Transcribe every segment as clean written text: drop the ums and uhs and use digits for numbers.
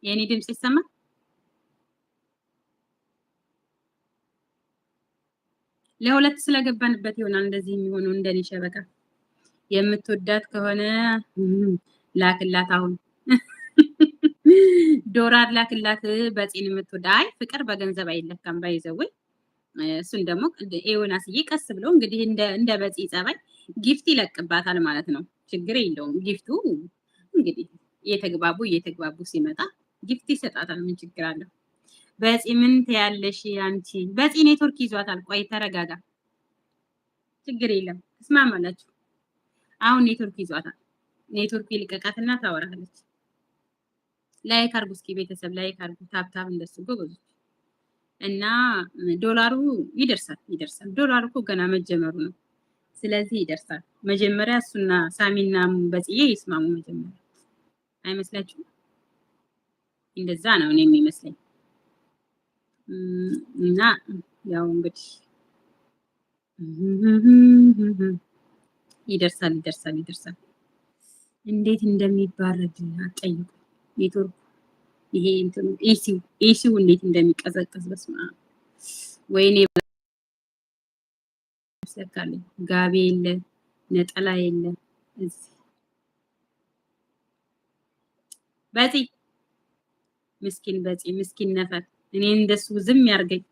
የኔ ድምጽ ይሰማል? ለሁለት ስለገባንበት ይሆናል እንደዚህ የሚሆነው። እንደኔ ሸበካ የምትወዳት ከሆነ ላክላት አሁን ዶላር ላክላት። በፂን የምትወዳ አይ ፍቅር በገንዘብ አይለካም ባይዘው። እሱን ደግሞ ኤዮናስዬ ቀስ ብሎ እንግዲህ እንደ በፂ ጸባይ ጊፍት ይለቅባታል ማለት ነው። ችግር የለውም ጊፍቱ እንግዲህ እየተግባቡ ሲመጣ ጊፍት ይሰጣታል። ምን ችግር አለው? በፂ ምን ትያለሽ አንቺ? በፂ ኔትወርክ ይዟታል። ቆይ ተረጋጋ፣ ችግር የለም ትስማማላችሁ። አሁን ኔትወርክ ይዟታል። ኔትወርክ ይልቀቃትና ታወራለች። ላይክ አርጉ እስኪ ቤተሰብ፣ ላይክ አርጉ፣ ታብታብ እንደሱ ጎበዞች። እና ዶላሩ ይደርሳል። ዶላሩ እኮ ገና መጀመሩ ነው። ስለዚህ ይደርሳል። መጀመሪያ እሱና ሳሚና በፂዬ ይስማሙ መጀመሪያ። አይመስላችሁም? እንደዛ ነው እኔ የሚመስለኝ። እና ያው እንግዲህ ይደርሳል። እንዴት እንደሚባረድ አጠይቁ። ኔትወርኩ ይሄ እንትኑ ኤሲው እንዴት እንደሚቀዘቅዝ በስማ ወይኔ ሰካለኝ። ጋቢ የለ ነጠላ የለ እዚህ በፂ ምስኪን ነፈር። እኔ እንደሱ ዝም ያርገኝ።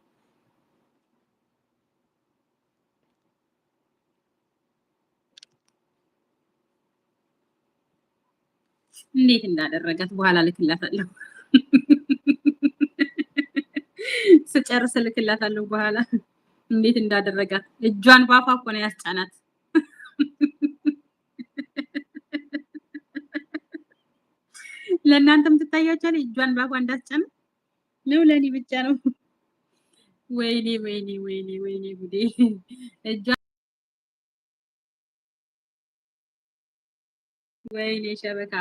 እንዴት እንዳደረጋት በኋላ ልክላታለሁ። ስጨርስ ልክላታለሁ በኋላ እንዴት እንዳደረጋት። እጇን ባፋ እኮ ነው ያስጫናት። ለእናንተም ትታያችኋል እጇን ባፋ እንዳስጫናት ነው? ለኔ ብቻ ነው? ወይኔ ጉዴ! እጇን ወይኔ ሸበካ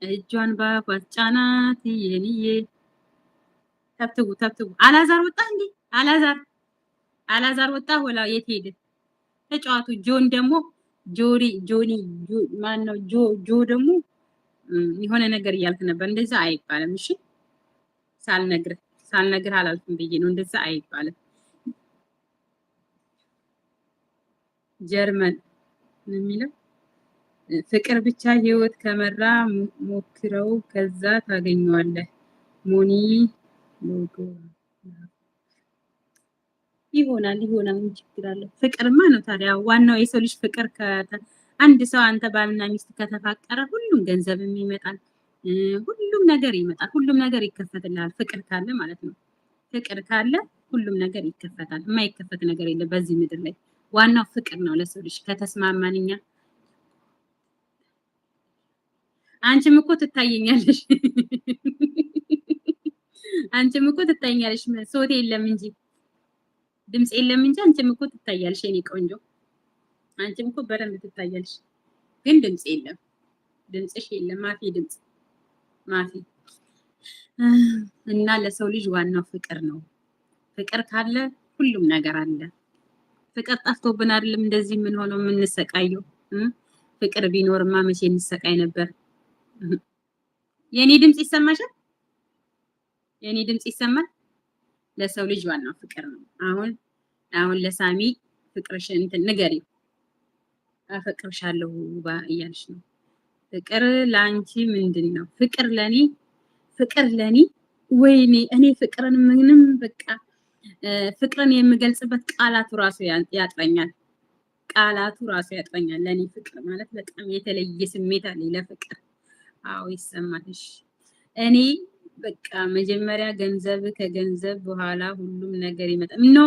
እጇን ባፋ አስጫናት። የኔዬ ተብትቡ። አላዛር ወጣ እንዴ? አላዛር ወጣ። ወላ የት ሄደ? ተጫዋቱ ጆን ደግሞ ጆኒ ማን ነው? ጆ ደግሞ የሆነ ነገር እያልክ ነበር። እንደዛ አይባልም። እሺ ሳልነግርህ አላልኩም ብዬ ነው። እንደዛ አይባልም። ጀርመን ነው የሚለው። ፍቅር ብቻ ህይወት ከመራ ሞክረው፣ ከዛ ታገኘዋለህ። ሞኒ ሎጎ ይሆናል። ምን ችግር አለው? ፍቅርማ ነው ታዲያ ዋናው። የሰው ልጅ ፍቅር አንድ ሰው አንተ ባልና ሚስት ከተፋቀረ ሁሉም ገንዘብም ይመጣል፣ ሁሉም ነገር ይመጣል፣ ሁሉም ነገር ይከፈትልሃል። ፍቅር ካለ ማለት ነው። ፍቅር ካለ ሁሉም ነገር ይከፈታል። የማይከፈት ነገር የለም በዚህ ምድር ላይ። ዋናው ፍቅር ነው ለሰው ልጅ ከተስማማንኛ። አንቺም እኮ ትታየኛለሽ፣ ሶት የለም እንጂ ድምጽ የለም እንጂ አንቺም እኮ ትታያለሽ የኔ ቆንጆ። አንቺም እኮ በደንብ ትታያለሽ፣ ግን ድምጽ የለም። ድምጽሽ የለም። ማፊ እና ለሰው ልጅ ዋናው ፍቅር ነው። ፍቅር ካለ ሁሉም ነገር አለ። ፍቅር ጠፍቶብን አይደለም እንደዚህ ምን ሆኖ የምንሰቃየው። ፍቅር ቢኖርማ መቼ እንሰቃይ ነበር። የኔ ድምጽ ይሰማሻል? የኔ ድምጽ ይሰማል? ለሰው ልጅ ዋናው ፍቅር ነው። አሁን ለሳሚ ፍቅርሽን እንትን ንገሪው። አፈቅርሻለሁ እያልሽ ነው። ፍቅር ለአንቺ ምንድን ነው? ፍቅር ለኔ ወይኔ እኔ ፍቅርን ምንም በቃ ፍቅርን የምገልጽበት ቃላቱ ራሱ ያጥረኛል። ለኔ ፍቅር ማለት በጣም የተለየ ስሜት አለኝ ለፍቅር። አዎ ይሰማልሽ። እኔ በቃ መጀመሪያ ገንዘብ፣ ከገንዘብ በኋላ ሁሉም ነገር ይመጣል። ኖ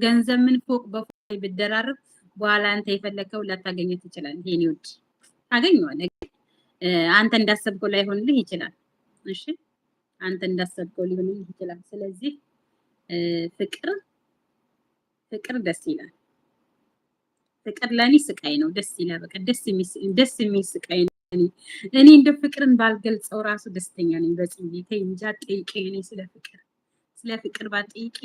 ገንዘብ ምን ፎቅ በፎቅ ብደራረብ በኋላ አንተ የፈለከው ላታገኘው ትችላለህ። የኔ ውድ ታገኘዋለህ። አንተ እንዳሰብከው ላይሆንልህ ይችላል። እሺ አንተ እንዳሰብከው ሊሆንልህ ይችላል። ስለዚህ ፍቅር ደስ ይላል። ፍቅር ለኔ ስቃይ ነው። ደስ ይላል። በቃ ደስ የሚል ስቃይ ነው። እኔ እንደ ፍቅርን ባልገልጸው ራሱ ደስተኛ ነኝ። በጽዬ ተይ እንጂ አትጠይቂኝ። እኔ ስለ ፍቅር ባትጠይቂ